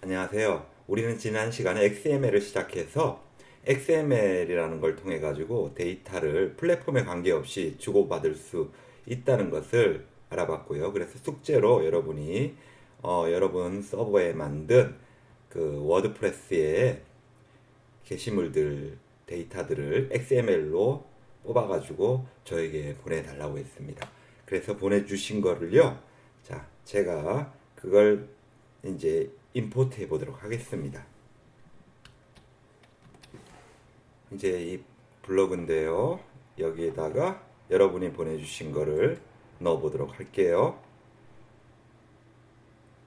안녕하세요. 우리는 지난 시간에 XML을 시작해서 XML이라는 걸 통해 가지고 데이터를 플랫폼에 관계없이 주고받을 수 있다는 것을 알아봤고요. 그래서 숙제로 여러분이 여러분 서버에 만든 그 워드프레스의 게시물들 데이터들을 XML로 뽑아가지고 저에게 보내달라고 했습니다. 그래서 보내주신 거를요. 자, 제가 그걸 이제 임포트 해 보도록 하겠습니다. 이제 이 블로그인데요. 여기에다가 여러분이 보내주신 거를 넣어 보도록 할게요.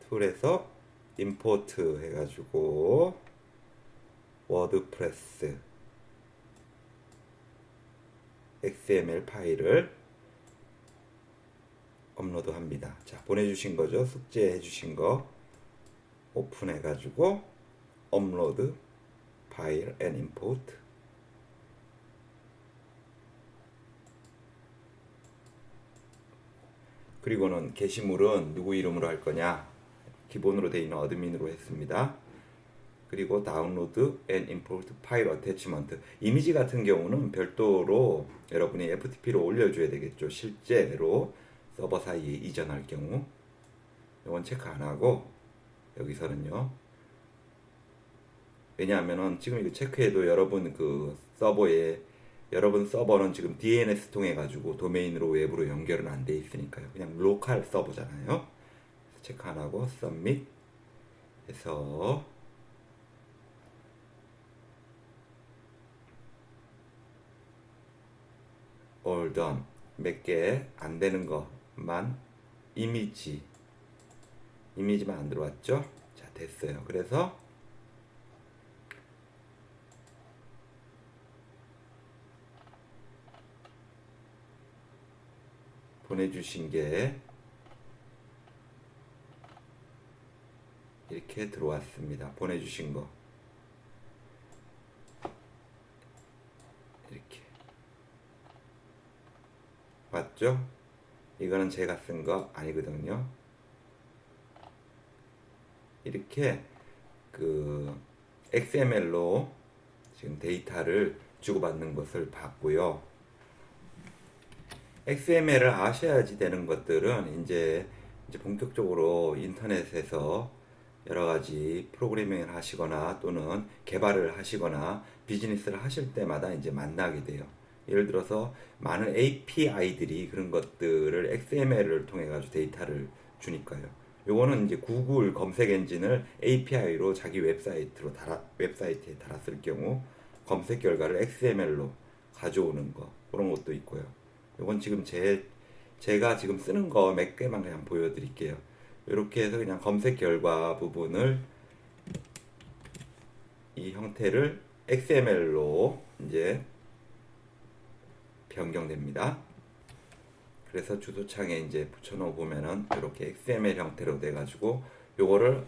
툴에서 임포트 해가지고 워드프레스 XML 파일을 업로드 합니다. 자, 보내주신 거죠. 숙제해 주신 거 오픈해 가지고 업로드 파일 앤 임포트. 그리고는 게시물은 누구 이름으로 할 거냐? 기본으로 되어 있는 어드민으로 했습니다. 그리고 다운로드 앤 임포트 파일 어태치먼트. 이미지 같은 경우는 별도로 여러분이 FTP로 올려줘야 되겠죠. 실제로 서버 사이에 이전할 경우. 이건 체크 안 하고 여기서는요. 왜냐하면은 지금 이거 체크해도 여러분 그 서버에 여러분 서버는 지금 DNS 통해 가지고 도메인으로 외부로 연결은 안 돼 있으니까요. 그냥 로컬 서버잖아요. 체크 안 하고 submit 해서 all done 몇 개 안 되는 것만 이미지만 안 들어왔죠? 자, 됐어요. 그래서 보내주신 게 이렇게 들어왔습니다. 보내주신 거 이렇게 맞죠? 이거는 제가 쓴 거 아니거든요. 이렇게 그 XML로 지금 데이터를 주고받는 것을 봤고요. XML을 아셔야지 되는 것들은 이제 본격적으로 인터넷에서 여러 가지 프로그래밍을 하시거나 또는 개발을 하시거나 비즈니스를 하실 때마다 이제 만나게 돼요. 예를 들어서 많은 API들이 그런 것들을 XML을 통해 가지고 데이터를 주니까요. 요거는 이제 구글 검색 엔진을 API로 자기 웹사이트에 달았을 경우 검색 결과를 XML로 가져오는 거 그런 것도 있고요. 요건 지금 제가 지금 쓰는 거 몇 개만 그냥 보여드릴게요. 이렇게 해서 그냥 검색 결과 부분을 이 형태를 XML로 이제 변경됩니다. 그래서 주소창에 이제 붙여놓어 보면은 이렇게 XML 형태로 돼가지고 요거를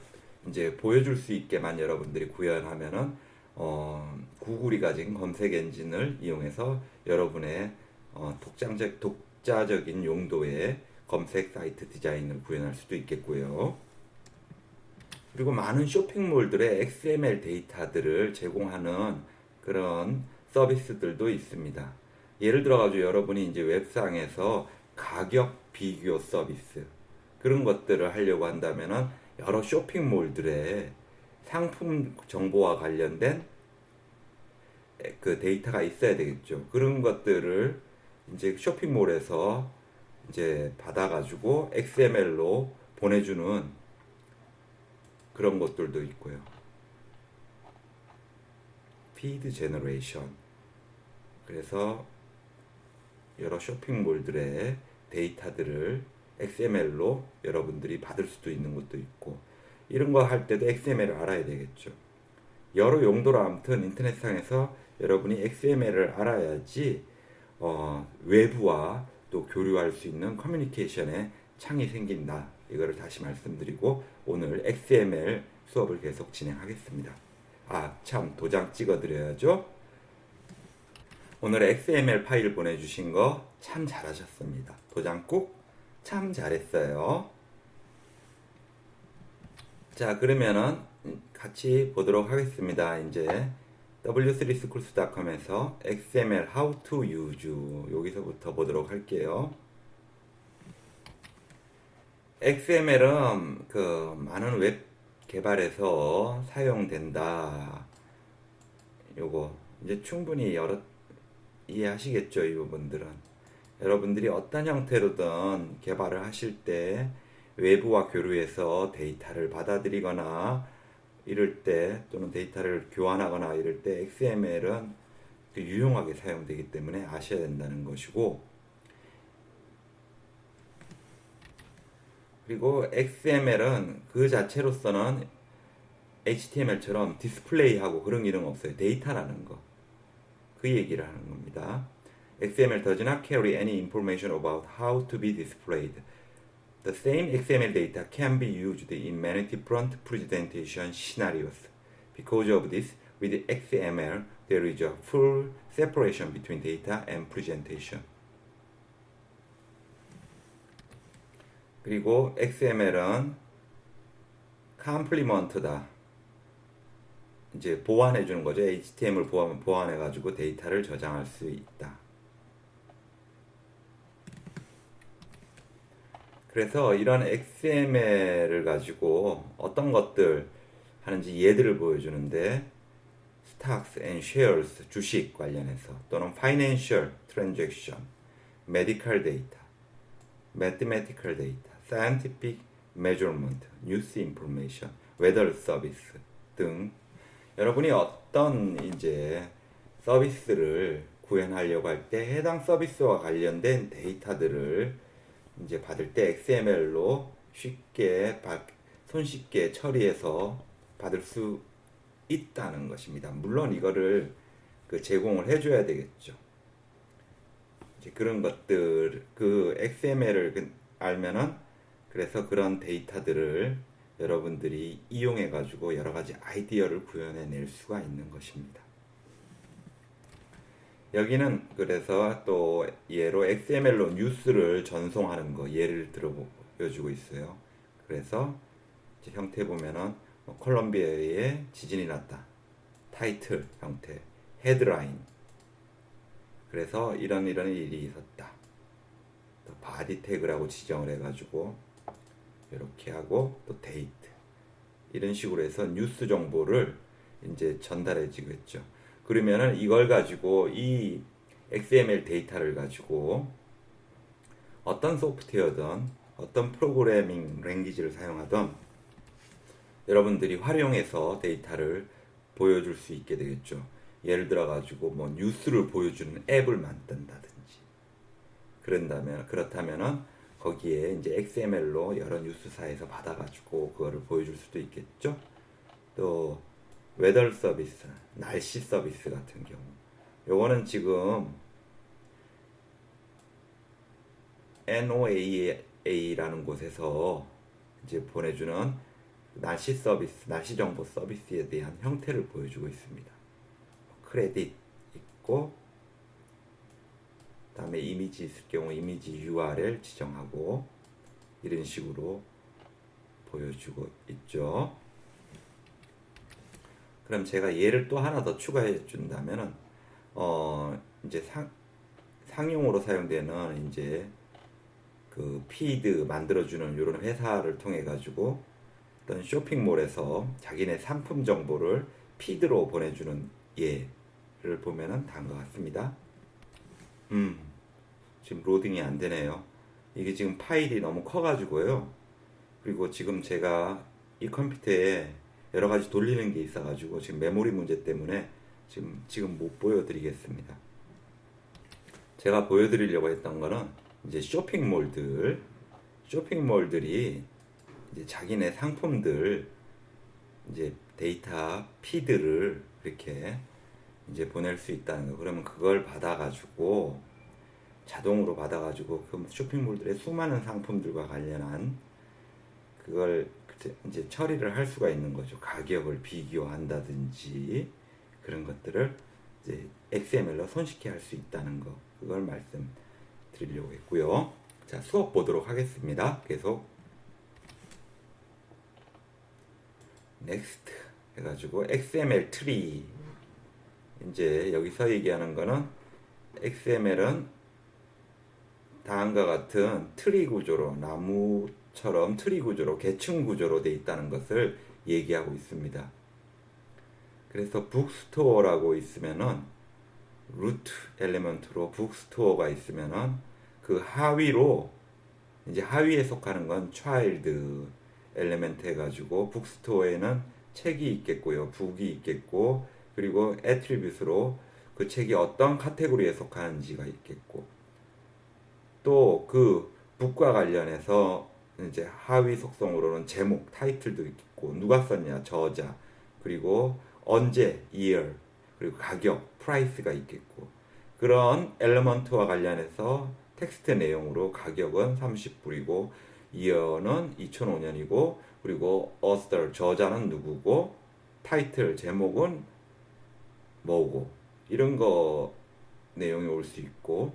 이제 보여줄 수 있게만 여러분들이 구현하면은 구글이 가진 검색 엔진을 이용해서 여러분의 독자적인 용도의 검색 사이트 디자인을 구현할 수도 있겠고요. 그리고 많은 쇼핑몰들의 XML 데이터들을 제공하는 그런 서비스들도 있습니다. 예를 들어가지고 여러분이 이제 웹상에서 가격 비교 서비스 그런 것들을 하려고 한다면은 여러 쇼핑몰들의 상품 정보와 관련된 그 데이터가 있어야 되겠죠. 그런 것들을 이제 쇼핑몰에서 이제 받아가지고 XML로 보내주는 그런 것들도 있고요. 피드 제너레이션. 그래서 여러 쇼핑몰들의 데이터들을 XML로 여러분들이 받을 수도 있는 것도 있고 이런 거 할 때도 XML을 알아야 되겠죠. 여러 용도로 아무튼 인터넷상에서 여러분이 XML을 알아야지 외부와 또 교류할 수 있는 커뮤니케이션의 창이 생긴다. 이거를 다시 말씀드리고 오늘 XML 수업을 계속 진행하겠습니다. 참 도장 찍어 드려야죠. 오늘 XML 파일 보내주신 거 참 잘하셨습니다. 도장 꾹 참 잘했어요. 자, 그러면은 같이 보도록 하겠습니다. 이제 w3schools.com에서 XML How to Use 여기서부터 보도록 할게요. XML은 그 많은 웹 개발에서 사용된다. 요거 이제 충분히 이해하시겠죠, 이 부분들은. 여러분들이 어떤 형태로든 개발을 하실 때 외부와 교류해서 데이터를 받아들이거나 이럴 때 또는 데이터를 교환하거나 이럴 때 XML은 유용하게 사용되기 때문에 아셔야 된다는 것이고, 그리고 XML은 그 자체로서는 HTML처럼 디스플레이하고 그런 기능 없어요. 데이터라는 거. 그 얘기를 하는 겁니다. XML does not carry any information about how to be displayed. The same XML data can be used in many different presentation scenarios. Because of this, with XML, there is a full separation between data and presentation. 그리고 XML은 컴플리먼트다. 이제 보완해 주는 거죠. HTML 보완해 가지고 데이터를 저장할 수 있다. 그래서 이런 XML을 가지고 어떤 것들 하는지 예들을 보여주는데, Stocks and Shares 주식 관련해서 또는 Financial Transaction, Medical Data, Mathematical Data, Scientific Measurement, News Information, Weather Service 등 여러분이 어떤 이제 서비스를 구현하려고 할 때 해당 서비스와 관련된 데이터들을 이제 받을 때 XML로 쉽게 손쉽게 처리해서 받을 수 있다는 것입니다. 물론 이거를 제공을 해줘야 되겠죠. 이제 그런 것들 그 XML을 알면은 그래서 그런 데이터들을 여러분들이 이용해 가지고 여러 가지 아이디어를 구현해 낼 수가 있는 것입니다. 여기는 그래서 또 예로 XML로 뉴스를 전송하는 거 예를 들어 보여주고 있어요. 그래서 형태 보면은 콜롬비아에 지진이 났다. 타이틀 형태, 헤드라인. 그래서 이런 일이 있었다. 또 바디 태그라고 지정을 해가지고 이렇게 하고 또 데이트 이런 식으로 해서 뉴스 정보를 이제 전달해 주겠죠. 그러면은 이걸 가지고 이 XML 데이터를 가지고 어떤 소프트웨어든 어떤 프로그래밍 랭귀지를 사용하든 여러분들이 활용해서 데이터를 보여줄 수 있게 되겠죠. 예를 들어 가지고 뭐 뉴스를 보여주는 앱을 만든다든지 그렇다면은 거기에 이제 XML로 여러 뉴스사에서 받아가지고 그거를 보여줄 수도 있겠죠. 또 웨더 서비스, 날씨 서비스 같은 경우, 요거는 지금 NOAA라는 곳에서 이제 보내주는 날씨 서비스, 날씨 정보 서비스에 대한 형태를 보여주고 있습니다. 크레딧 있고, 다음에 이미지 있을 경우 이미지 URL 지정하고 이런 식으로 보여주고 있죠. 그럼 제가 예를 또 하나 더 추가해 준다면은 이제 상용으로 사용되는 이제 그 피드 만들어주는 이런 회사를 통해 가지고 어떤 쇼핑몰에서 자기네 상품 정보를 피드로 보내주는 예를 보면은 다음과 같습니다. 지금 로딩이 안 되네요. 이게 지금 파일이 너무 커가지고요. 그리고 지금 제가 이 컴퓨터에 여러 가지 돌리는 게 있어가지고 지금 메모리 문제 때문에 지금 못 보여드리겠습니다. 제가 보여드리려고 했던 거는 이제 쇼핑몰들이 이제 자기네 상품들 이제 데이터 피드를 이렇게 이제 보낼 수 있다는 거. 그러면 그걸 받아가지고 자동으로 받아가지고 그 쇼핑몰들의 수많은 상품들과 관련한 그걸 이제 처리를 할 수가 있는 거죠. 가격을 비교한다든지 그런 것들을 이제 XML로 손쉽게 할 수 있다는 거. 그걸 말씀드리려고 했고요. 자, 수업 보도록 하겠습니다. 계속 넥스트 해가지고 XML 트리. 이제 여기서 얘기하는 거는 XML은 다음과 같은 트리 구조로, 나무처럼 트리 구조로, 계층 구조로 되어 있다는 것을 얘기하고 있습니다. 그래서 북스토어라고 있으면은 루트 엘리먼트로 북스토어가 있으면은 그 하위로, 이제 하위에 속하는 건 차일드 엘리먼트 해가지고 북스토어에는 책이 있겠고요, 북이 있겠고, 그리고 애트리뷰트로 그 책이 어떤 카테고리에 속하는지가 있겠고, 또 그 북과 관련해서 이제 하위 속성으로는 제목, 타이틀도 있고, 누가 썼냐, 저자, 그리고 언제, year, 그리고 가격, price가 있겠고, 그런 엘리먼트와 관련해서 텍스트 내용으로 가격은 30불이고 year는 2005년이고, 그리고 author, 저자는 누구고, 타이틀, 제목은 뭐고, 이런 거 내용이 올 수 있고,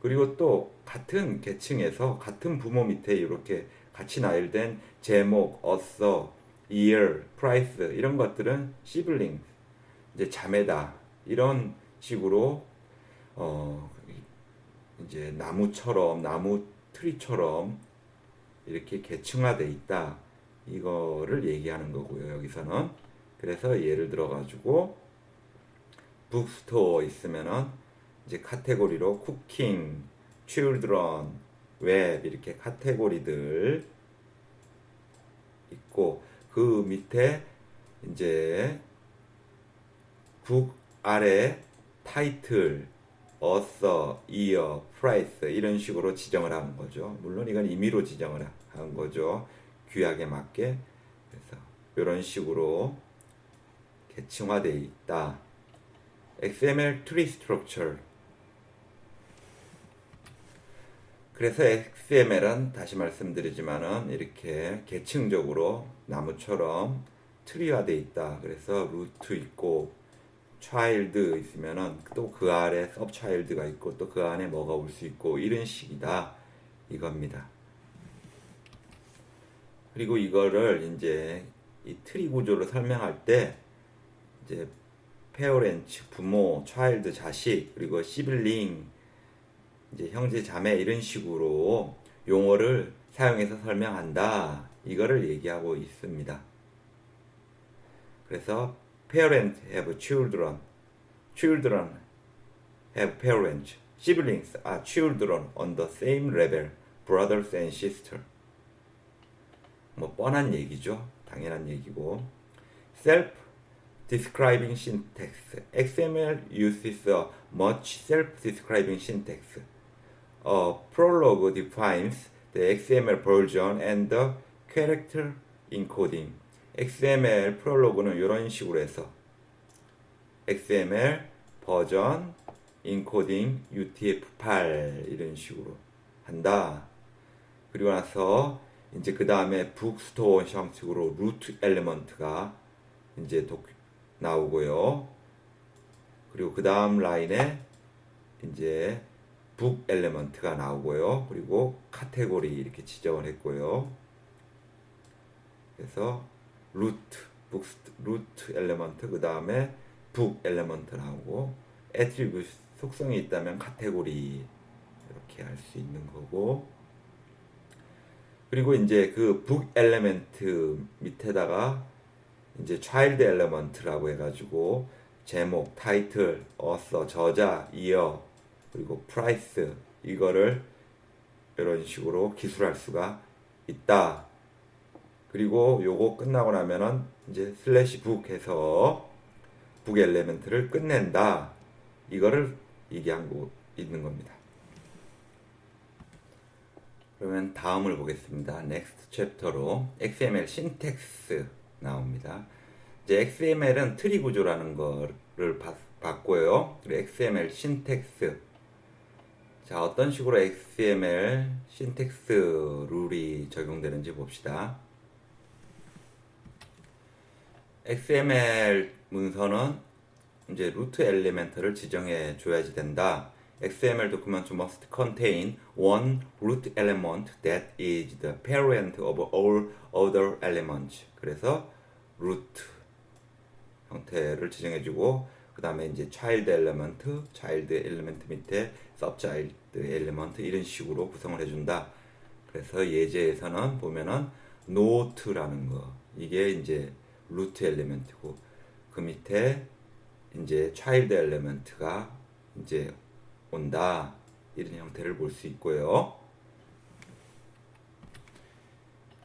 그리고 또 같은 계층에서 같은 부모 밑에 이렇게 같이 나열된 제목, author, year, price 이런 것들은 sibling, 이제 자매다, 이런 식으로 이제 나무처럼, 나무 트리처럼 이렇게 계층화돼 있다, 이거를 얘기하는 거고요, 여기서는. 그래서 예를 들어 가지고 북스토어 있으면은 이제 카테고리로 쿠킹, 칠드런, 웹 이렇게 카테고리들 있고, 그 밑에 이제 북 아래 타이틀, 어서, 이어, 프라이스 이런 식으로 지정을 하는 거죠. 물론 이건 임의로 지정을 한 거죠, 규약에 맞게. 그래서 이런 식으로 계층화되어 있다. XML tree structure. 그래서 XML은 다시 말씀드리지만은 이렇게 계층적으로 나무처럼 트리화되어 있다. 그래서 루트 있고 차일드 있으면은 또 그 아래 서브 차일드가 있고, 또 그 안에 뭐가 올 수 있고, 이런 식이다, 이겁니다. 그리고 이거를 이제 이 트리 구조를 설명할 때 이제 페어렌츠, 부모, 차일드, 자식, 그리고 시블링, 이제 형제, 자매 이런 식으로 용어를 사용해서 설명한다, 이거를 얘기하고 있습니다. 그래서 parents have children, children have parents, siblings are children on the same level, brothers and sisters. 뭐 뻔한 얘기죠, 당연한 얘기고. self-describing syntax. XML uses a much self-describing syntax. A prologue defines the XML version and the character encoding. XML 프롤로그는 이런 식으로 해서 XML 버전 인코딩 UTF-8 이런 식으로 한다. 그리고 나서 이제 그 다음에 북스토어 형식으로 루트 엘리먼트가 이제 나오고요. 그리고 그 다음 라인에 이제 북 엘리먼트가 나오고요. 그리고 카테고리 이렇게 지정을 했고요. 그래서 루트 엘리먼트, 그 다음에 북 엘리먼트 나오고, 애트리뷰트 속성이 있다면 카테고리 이렇게 할 수 있는 거고, 그리고 이제 그 북 엘리먼트 밑에다가 이제 차일드 엘리먼트라고 해가지고 제목, 타이틀, 어서, 저자, 이어, 그리고 프라이스, 이거를 이런 식으로 기술할 수가 있다. 그리고 요거 끝나고 나면은 이제 슬래시 북 해서 북 엘리먼트를 끝낸다, 이거를 얘기하고 있는 겁니다. 그러면 다음을 보겠습니다. 넥스트 챕터로 XML 신텍스 나옵니다. 이제 XML은 트리 구조라는 거를 봤고요. 그리고 XML 신텍스. 자, 어떤 식으로 XML 신텍스 룰이 적용되는지 봅시다. XML 문서는 이제 루트 엘리멘트를 지정해 줘야지 된다. XML document must contain one root element that is the parent of all other elements. 그래서 root 형태를 지정해주고, 그 다음에 이제 child element 밑에 subchild element 이런 식으로 구성을 해준다. 그래서 예제에서는 보면은 note라는 거, 이게 이제 루트 엘리멘트고, 그 밑에 이제 child element가 이제 온다. 이런 형태를 볼 수 있고요.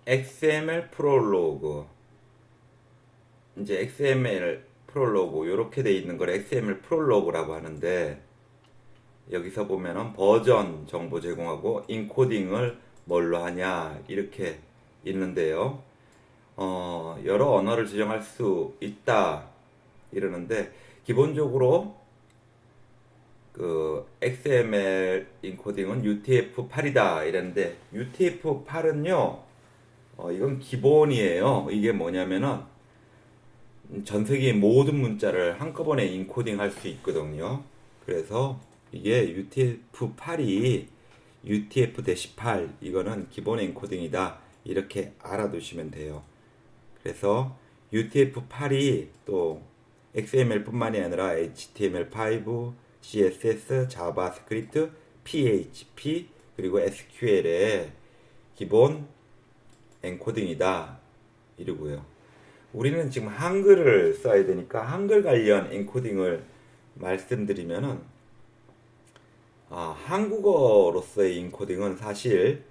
XML 프롤로그, 이제 XML 프롤로그 이렇게 돼 있는 걸 XML 프롤로그라고 하는데, 여기서 보면은 버전 정보 제공하고 인코딩을 뭘로 하냐 이렇게 있는데요. 여러 언어를 지정할 수 있다 이러는데, 기본적으로 그 XML 인코딩은 UTF-8이다 이랬는데, UTF-8은요 이건 기본이에요. 이게 뭐냐면은 전 세계의 모든 문자를 한꺼번에 인코딩 할 수 있거든요. 그래서 이게 UTF-8이 UTF-8 이거는 기본 엔코딩이다 이렇게 알아두시면 돼요. 그래서 UTF-8이 또 XML뿐만이 아니라 HTML5, CSS, 자바스크립트, PHP 그리고 SQL의 기본 엔코딩이다 이러고요. 우리는 지금 한글을 써야 되니까 한글 관련 엔코딩을 말씀드리면은, 한국어로서의 인코딩은 사실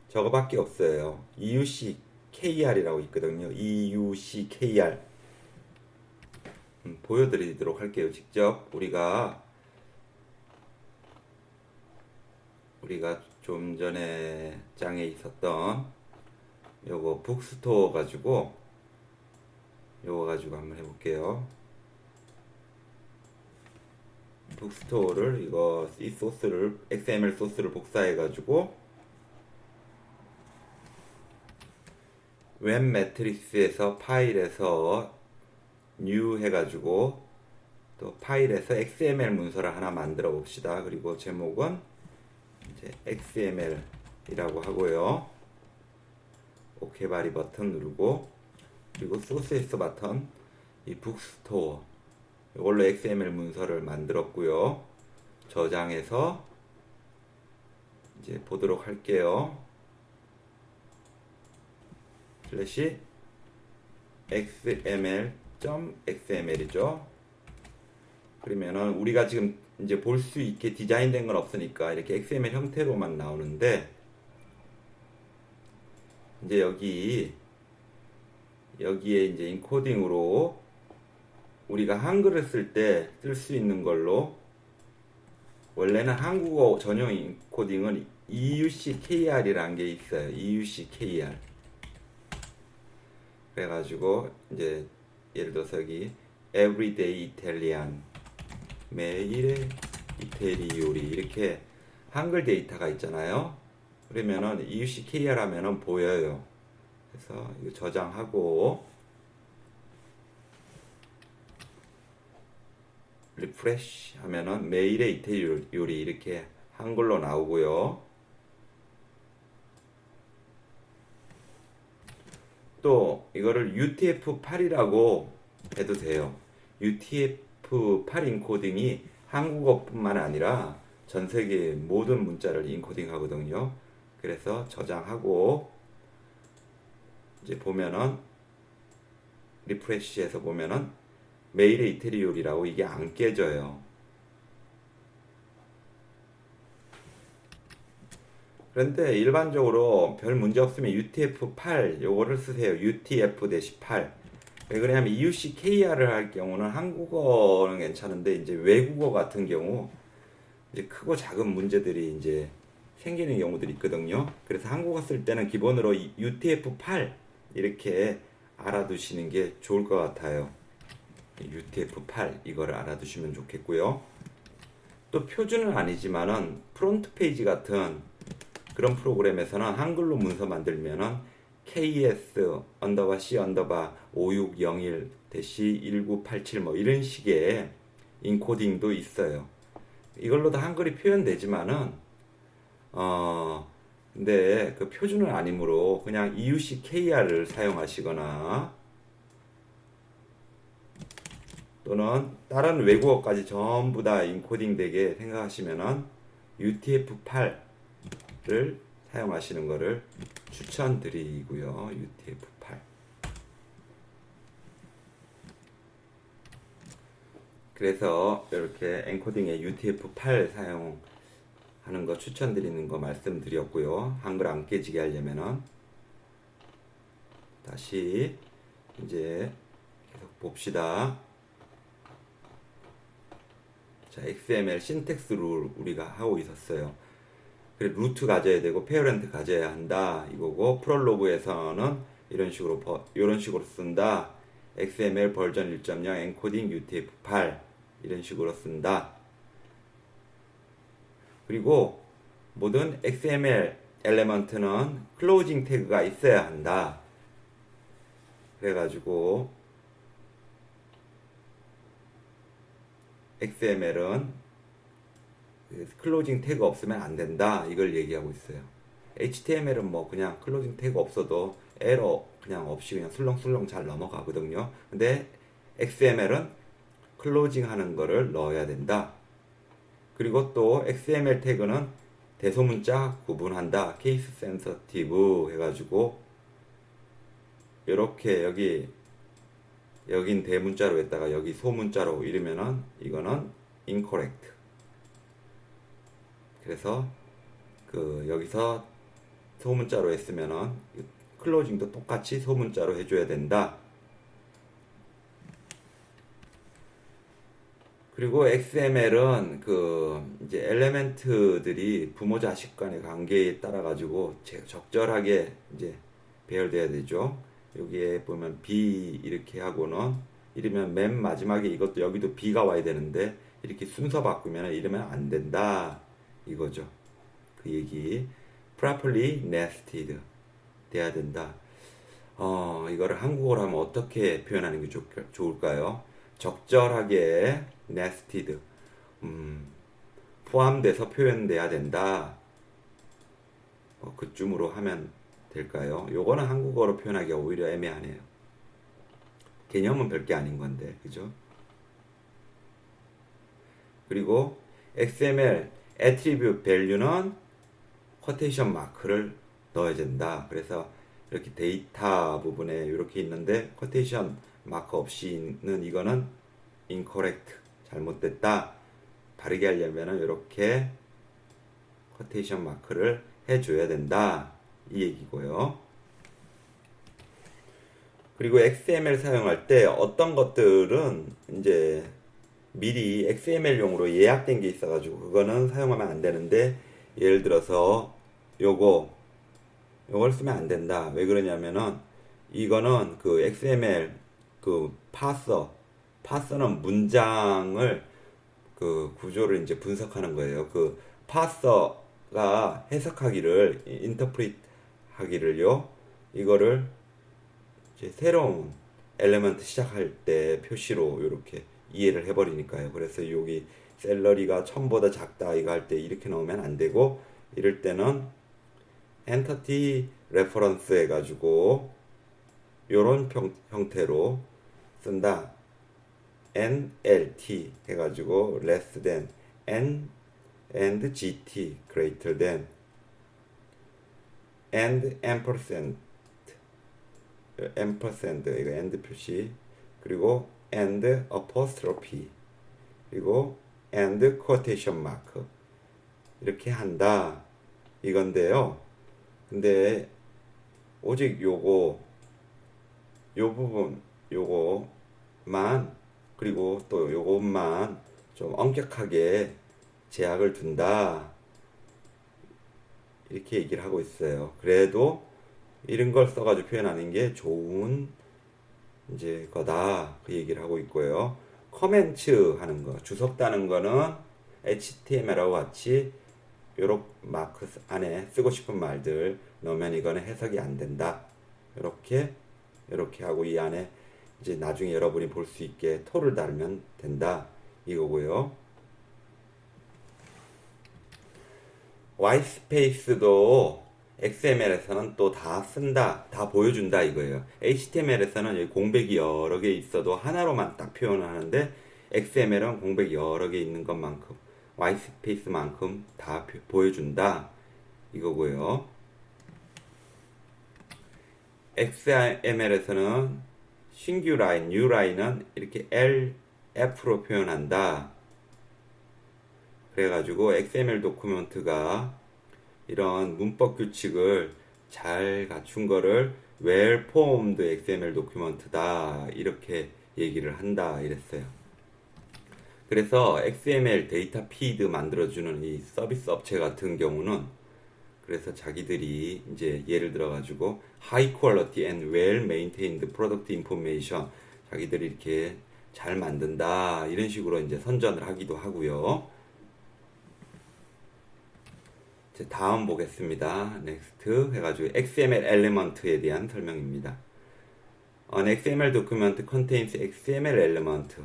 저거밖에 없어요. EUCKR이라고 있거든요. EUCKR. 보여드리도록 할게요. 직접 우리가 좀 전에 장에 있었던 요거 북스토어 가지고 한번 해볼게요. 북스토어를 이 소스를 XML 소스를 복사해 가지고 웹 매트릭스에서 파일에서 new 해가지고 또 파일에서 XML 문서를 하나 만들어 봅시다. 그리고 제목은 이제 XML이라고 하고요. 오케이 바리 버튼 누르고, 그리고 소스에서 버튼, 이 북스토어 이걸로 XML 문서를 만들었고요. 저장해서 이제 보도록 할게요. 슬래시 xml.xml이죠. 그러면은 우리가 지금 이제 볼 수 있게 디자인된 건 없으니까 이렇게 XML 형태로만 나오는데, 이제 여기에 이제 인코딩으로 우리가 한글을 쓸 때 쓸 수 있는 걸로, 원래는 한국어 전용 인코딩은 EUCKR이라는 게 있어요. EUCKR. 그래가지고 이제 예를 들어서 여기 Everyday Italian, 매일의 이태리 요리, 이렇게 한글 데이터가 있잖아요. 그러면은 EUCKR 하면은 보여요. 그래서 이거 저장하고 리프레시 하면은 매일의 이태리 요리 이렇게 한글로 나오고요. 또 이거를 UTF-8이라고 해도 돼요. UTF-8 인코딩이 한국어뿐만 아니라 전 세계 모든 문자를 인코딩 하거든요. 그래서 저장하고 이제 보면은 리프레시해서 보면은 매일의 이태리 요리라고 이게 안 깨져요. 그런데 일반적으로 별 문제 없으면 UTF-8 요거를 쓰세요. UTF-8. 왜 그러냐면 EUCKR을 할 경우는 한국어는 괜찮은데, 이제 외국어 같은 경우 이제 크고 작은 문제들이 이제 생기는 경우들이 있거든요. 그래서 한국어 쓸 때는 기본으로 UTF-8 이렇게 알아두시는 게 좋을 것 같아요. UTF-8 이거를 알아두시면 좋겠고요. 또 표준은 아니지만은 프론트 페이지 같은 그런 프로그램에서는 한글로 문서 만들면은 KS 언더바 C 언더바 5601-1987 뭐 이런 식의 인코딩도 있어요. 이걸로도 한글이 표현되지만은 근데 그 표준은 아니므로 그냥 EUCKR을 사용하시거나 또는 다른 외국어까지 전부 다 인코딩 되게 생각하시면은 UTF-8를 사용하시는 것을 추천드리고요. UTF-8. 그래서 이렇게 엔코딩에 UTF-8 사용하는 거 추천드리는 거 말씀드렸고요. 한글 안 깨지게 하려면은 다시 이제 계속 봅시다. 자, XML 신텍스 룰 우리가 하고 있었어요. 그래, 루트 가져야 되고 페어런트 가져야 한다 이거고, 프롤로그에서는 이런 식으로 쓴다. XML 버전 1.0 엔코딩 UTF-8 이런 식으로 쓴다. 그리고 모든 XML 엘레먼트는 클로징 태그가 있어야 한다. 그래가지고 XML은 클로징 태그 없으면 안 된다 이걸 얘기하고 있어요. HTML은 뭐 그냥 클로징 태그 없어도 에러 그냥 없이 그냥 술렁술렁 잘 넘어가거든요. 근데 XML은 클로징 하는 거를 넣어야 된다. 그리고 또 XML 태그는 대소문자 구분한다. 케이스 센서티브 해가지고 이렇게 여긴 대문자로 했다가 여기 소문자로 이러면은 이거는 incorrect. 그래서 여기서 소문자로 했으면은 클로징도 똑같이 소문자로 해줘야 된다. 그리고 XML은 이제 엘레멘트들이 부모 자식 간의 관계에 따라 가지고 적절하게 이제 배열돼야 되죠. 여기에 보면 B 이렇게 하고는 이러면 맨 마지막에 이것도 여기도 B가 와야 되는데 이렇게 순서 바꾸면 이러면 안 된다 이거죠. 그 얘기. properly nested 돼야 된다. 이거를 한국어로 하면 어떻게 표현하는 게 좋을까요? 적절하게 nested 포함돼서 표현돼야 된다. 그쯤으로 하면 될까요? 요거는 한국어로 표현하기가 오히려 애매하네요. 개념은 별게 아닌 건데, 그죠? 그리고 XML attribute value는 쿼테이션 마크를 넣어야 된다. 그래서 이렇게 데이터 부분에 이렇게 있는데 쿼테이션 마크 없이는 이거는 incorrect, 잘못됐다. 바르게 하려면 이렇게 쿼테이션 마크를 해줘야 된다. 이 얘기고요. 그리고 XML 사용할 때 어떤 것들은 이제 미리 XML용으로 예약된 게 있어가지고 그거는 사용하면 안 되는데, 예를 들어서 요걸 쓰면 안 된다. 왜 그러냐면은 이거는 XML 파서는 문장을 구조를 이제 분석하는 거예요. 파서가 해석하기를 인터프리트 하기를요. 이거를 이제 새로운 엘레먼트 시작할 때 표시로 이렇게 이해를 해버리니까요. 그래서 여기 샐러리가 1000보다 작다 이거 할 때 이렇게 넣으면 안 되고, 이럴 때는 엔터티 레퍼런스 해가지고 요런 형태로 쓴다. NLT 해가지고 less than N and GT greater than and ampersand 이거 and 표시, 그리고 and apostrophe, 그리고 and quotation mark 이렇게 한다 이건데요. 근데 오직 요 부분 요거만, 그리고 또 요것만 좀 엄격하게 제약을 둔다 이렇게 얘기를 하고 있어요. 그래도 이런 걸 써가지고 표현하는 게 좋은 이제 거다 그 얘기를 하고 있고요. 커멘트 하는 거, 주석 다는 거는 HTML하고 같이 요런 마크 안에 쓰고 싶은 말들 넣으면 이거는 해석이 안 된다. 이렇게 하고 이 안에 이제 나중에 여러분이 볼 수 있게 토를 달면 된다 이거고요. 와이트 스페이스도 XML에서는 또 다 쓴다, 다 보여준다 이거예요. HTML에서는 공백이 여러 개 있어도 하나로만 딱 표현을 하는데 XML은 공백이 여러 개 있는 것만큼 와이트스페이스만큼 다 보여준다 이거고요. XML에서는 신규 라인, 뉴 라인은 이렇게 LF로 표현한다. 그래가지고 XML 도큐먼트가 이런 문법 규칙을 잘 갖춘 거를 well-formed XML 도큐먼트다 이렇게 얘기를 한다 이랬어요. 그래서 XML 데이터 피드 만들어주는 이 서비스 업체 같은 경우는 그래서 자기들이 이제 예를 들어 가지고 high quality and well maintained product information 자기들이 이렇게 잘 만든다 이런 식으로 이제 선전을 하기도 하고요. 이제 다음 보겠습니다. next 해가지고 XML element에 대한 설명입니다. An XML document contains XML element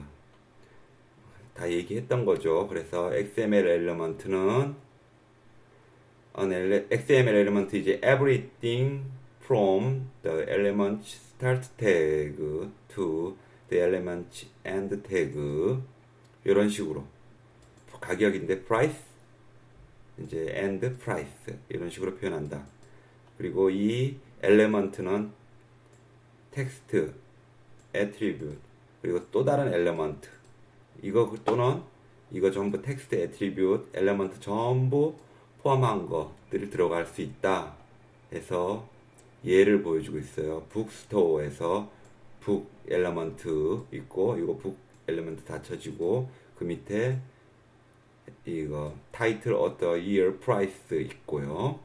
다 얘기했던 거죠. 그래서 XML element는 XML element is everything from the element start tag to the element end tag 이런 식으로 가격인데 price 이제 end price 이런 식으로 표현한다. 그리고 이 element는 text, attribute 그리고 또 다른 element 이거 또는 이거 전부 text, attribute, element 전부 포함한 것들이 들어갈 수 있다 해서 예를 보여주고 있어요. 북스토어에서 북 엘리먼트 있고 이거 북 엘리먼트 닫혀지고 그 밑에 이거 타이틀, 어터, 이어, 프라이스 있고요.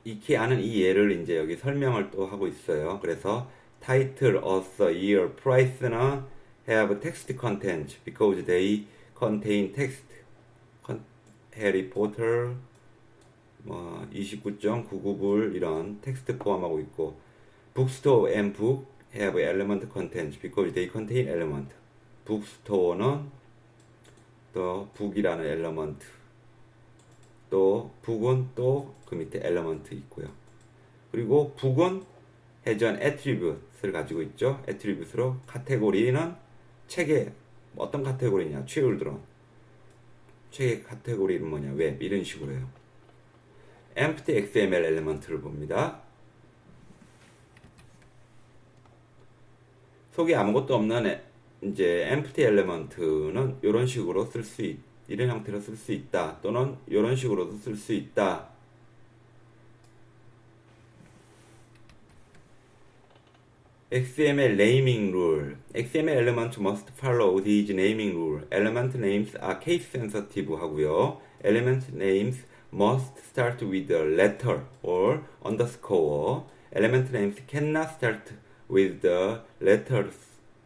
이케아는 이 예를 이제 여기 설명을 또 하고 있어요. 그래서 타이틀, author, year, price는 have text content because they contain text. 해리 포터 뭐 29.99불 이런 텍스트 포함하고 있고 bookstore and book have element content because they contain element. bookstore는 또 book이라는 element 또 book은 또 그 밑에 element 있고요. 그리고 book은 has an attribute를 가지고 있죠. attribute로 카테고리는 책의 어떤 카테고리냐 최를 들어 책의 카테고리는 뭐냐 웹 이런 식으로 해요. empty XML element를 봅니다. 속에 아무것도 없는 이제 empty element는 이런 식으로 쓸 수 이런 형태로 쓸 수 있다. 또는 이런 식으로도 쓸 수 있다. XML naming rule. XML element must follow these naming rule. Element names are case sensitive 하고요. Element names must start with a letter or underscore. Element names cannot start with the letters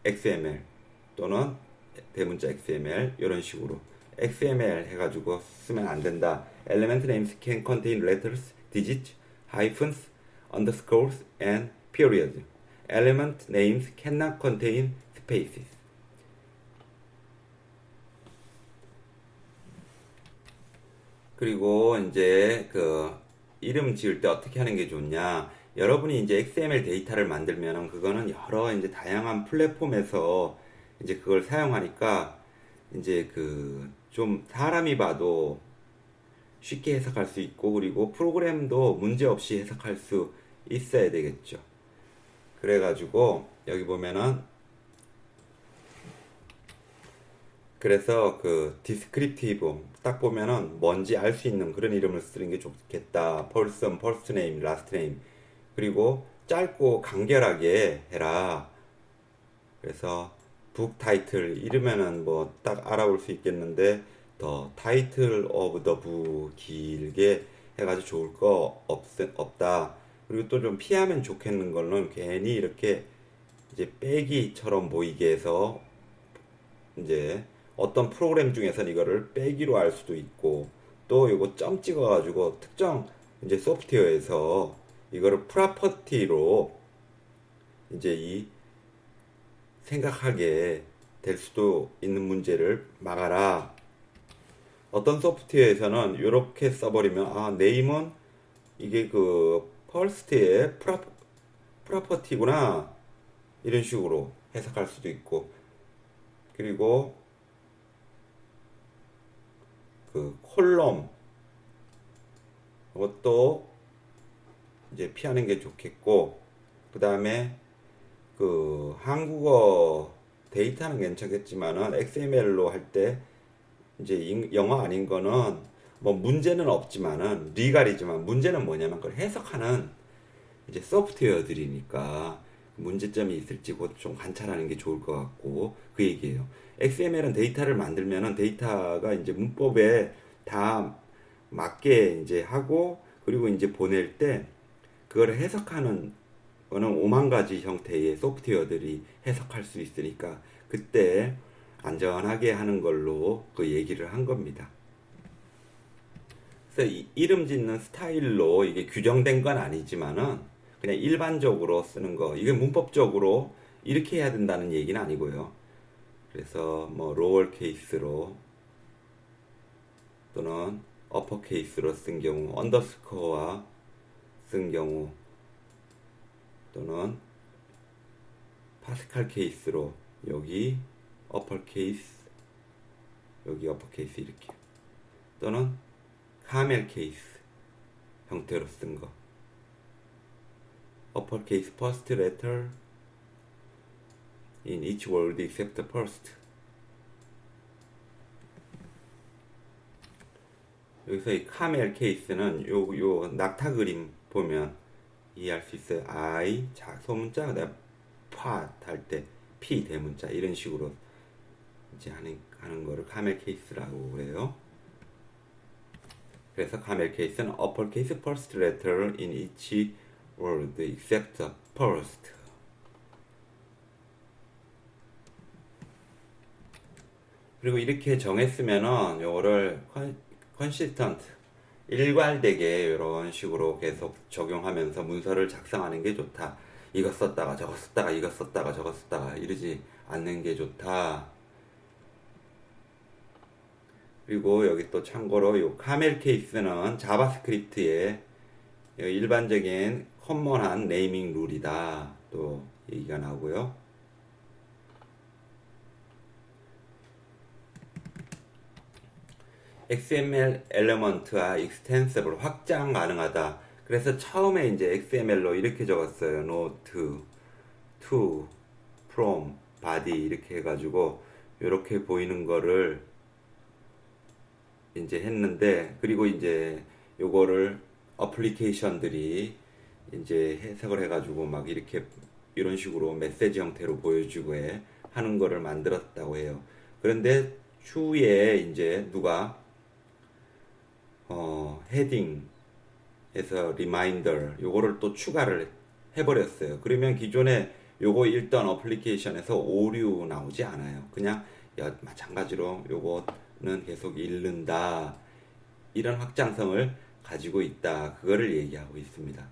XML 또는 대문자 XML 이런 식으로 XML 해가지고 쓰면 안 된다. Element names can contain letters, digits, hyphens, underscores, and periods. Element names cannot contain spaces. 그리고 이제 그 이름 지을 때 어떻게 하는 게 좋냐? 여러분이 이제 XML 데이터를 만들면은 그거는 여러 이제 다양한 플랫폼에서 이제 그걸 사용하니까 이제 그 좀 사람이 봐도 쉽게 해석할 수 있고 그리고 프로그램도 문제 없이 해석할 수 있어야 되겠죠. 그래가지고 여기 보면은 그래서 그 디스크립티브 딱 보면은 뭔지 알 수 있는 그런 이름을 쓰는 게 좋겠다. person, first name, last name. 그리고 짧고 간결하게 해라. 그래서 북 타이틀 이러면은 뭐 딱 알아볼 수 있겠는데 더 타이틀 오브 더 북 길게 해가지고 좋을 거 없다. 그리고 또 좀 피하면 좋겠는 거는 괜히 이렇게 이제 빼기처럼 보이게 해서 이제 어떤 프로그램 중에서는 이거를 빼기로 할 수도 있고 또 이거 점 찍어가지고 특정 이제 소프트웨어에서 이거를 프로퍼티로 이제 이 생각하게 될 수도 있는 문제를 막아라. 어떤 소프트웨어에서는 이렇게 써버리면 아 네임은 이게 그 퍼스트의 프로퍼티구나 이런 식으로 해석할 수도 있고, 그리고 그 콜럼 이것도 이제 피하는 게 좋겠고, 그 다음에 그 한국어 데이터는 괜찮겠지만은 XML로 할 때 이제 영어 아닌 거는 뭐 문제는 없지만은 리갈이지만 문제는 뭐냐면 그걸 해석하는 이제 소프트웨어들이니까 문제점이 있을지 그것 좀 관찰하는 게 좋을 것 같고, 그 얘기예요. XML은 데이터를 만들면은 데이터가 이제 문법에 다 맞게 이제 하고, 그리고 이제 보낼 때 그걸 해석하는 거는 5만 가지 형태의 소프트웨어들이 해석할 수 있으니까 그때 안전하게 하는 걸로 그 얘기를 한 겁니다. 그래서 이름 짓는 스타일로 이게 규정된 건 아니지만은 그냥 일반적으로 쓰는 거, 이게 문법적으로 이렇게 해야 된다는 얘기는 아니고요. 그래서 뭐 로얼 케이스로 또는 어퍼 케이스로 쓴 경우, 언더스코어와 쓴 경우, 또는 파스칼 케이스로 여기 어퍼 케이스, 여기 어퍼 케이스 이렇게, 또는 카멜 케이스 형태로 쓴 거, upper case first letter in each word except the first. 여기서 이 카멜 케이스는 요 낙타 그림 보면 이해할 수 있어요. I 자 소문자, 그다음 팟할 때 P 대문자 이런 식으로 이제 하는 거를 카멜 케이스라고 그래요. 그래서 카멜 케이스는 upper case first letter in each word except the first. 그리고 이렇게 정했으면은 요거를 consistent 일괄되게 이런 식으로 계속 적용하면서 문서를 작성하는 게 좋다. 이거 썼다가 저거 썼다가 이거 썼다가 저거 썼다가 이러지 않는 게 좋다. 그리고 여기 또 참고로 요 카멜 케이스는 자바스크립트의 일반적인 커먼한 네이밍 룰이다. 또 얘기가 나오고요. XML 엘리먼트와 익스텐서블 확장 가능하다. 그래서 처음에 이제 XML로 이렇게 적었어요. note, to, from, body 이렇게 해가지고 이렇게 보이는 거를 이제 했는데, 그리고 이제 요거를 어플리케이션들이 이제 해석을 해가지고 막 이렇게 이런 식으로 메시지 형태로 보여주고 하는 거를 만들었다고 해요. 그런데 추후에 이제 누가 헤딩에서 리마인더 요거를 또 추가를 해버렸어요. 그러면 기존에 요거 읽던 어플리케이션에서 오류 나오지 않아요. 그냥 마찬가지로 요거는 계속 읽는다. 이런 확장성을 가지고 있다. 그거를 얘기하고 있습니다.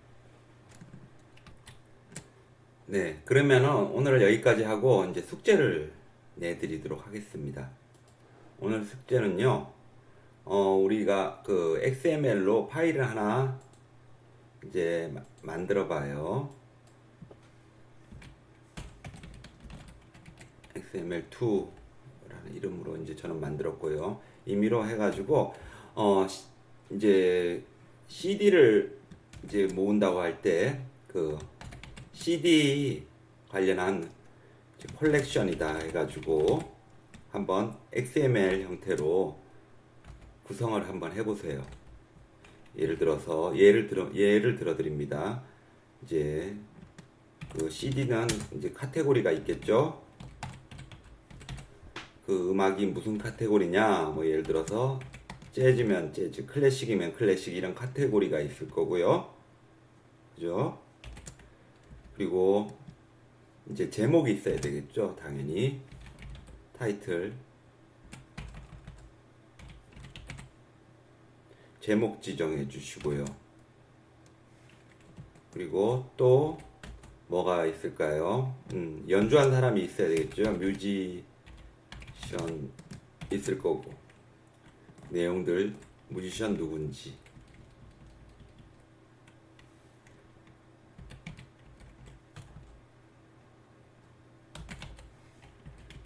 네, 그러면은 오늘 여기까지 하고 이제 숙제를 내드리도록 하겠습니다. 오늘 숙제는요, 우리가 그 XML로 파일을 하나 이제 만들어 봐요. XML2라는 이름으로 이제 저는 만들었고요. 임의로 해가지고, 이제 CD를 이제 모은다고 할 때 그 CD 관련한 컬렉션이다 해가지고 한번 XML 형태로 구성을 한번 해보세요. 예를 들어 드립니다. 이제 그 CD는 이제 카테고리가 있겠죠. 그 음악이 무슨 카테고리냐, 뭐 예를 들어서 재즈면 재즈, 클래식이면 클래식 이런 카테고리가 있을 거고요. 그죠? 그리고 이제 제목이 있어야 되겠죠. 당연히 타이틀, 제목 지정해 주시고요. 그리고 또 뭐가 있을까요? 연주한 사람이 있어야 되겠죠. 뮤지션 있을 거고, 내용들, 뮤지션 누군지,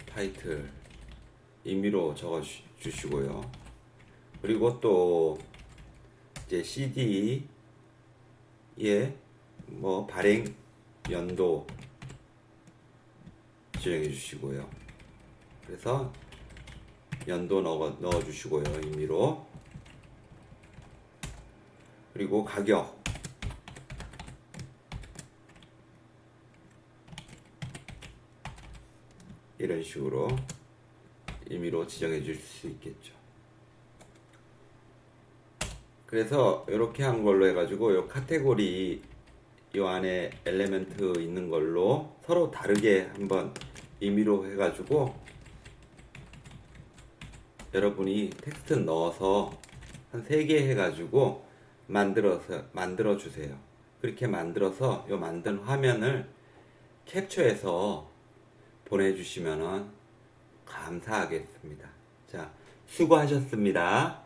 타이틀 임의로 적어 주시고요. 그리고 또 이제 CD의 뭐 발행 연도 지정해 주시고요. 그래서 연도 넣어 주시고요. 임의로. 그리고 가격 이런 식으로 임의로 지정해 줄 수 있겠죠. 그래서 이렇게 한 걸로 해가지고 요 카테고리 요 안에 엘리멘트 있는 걸로 서로 다르게 한번 임의로 해가지고 여러분이 텍스트 넣어서 한 3개 해가지고 만들어 주세요. 그렇게 만들어서 요 만든 화면을 캡처해서 보내주시면 감사하겠습니다. 자, 수고하셨습니다.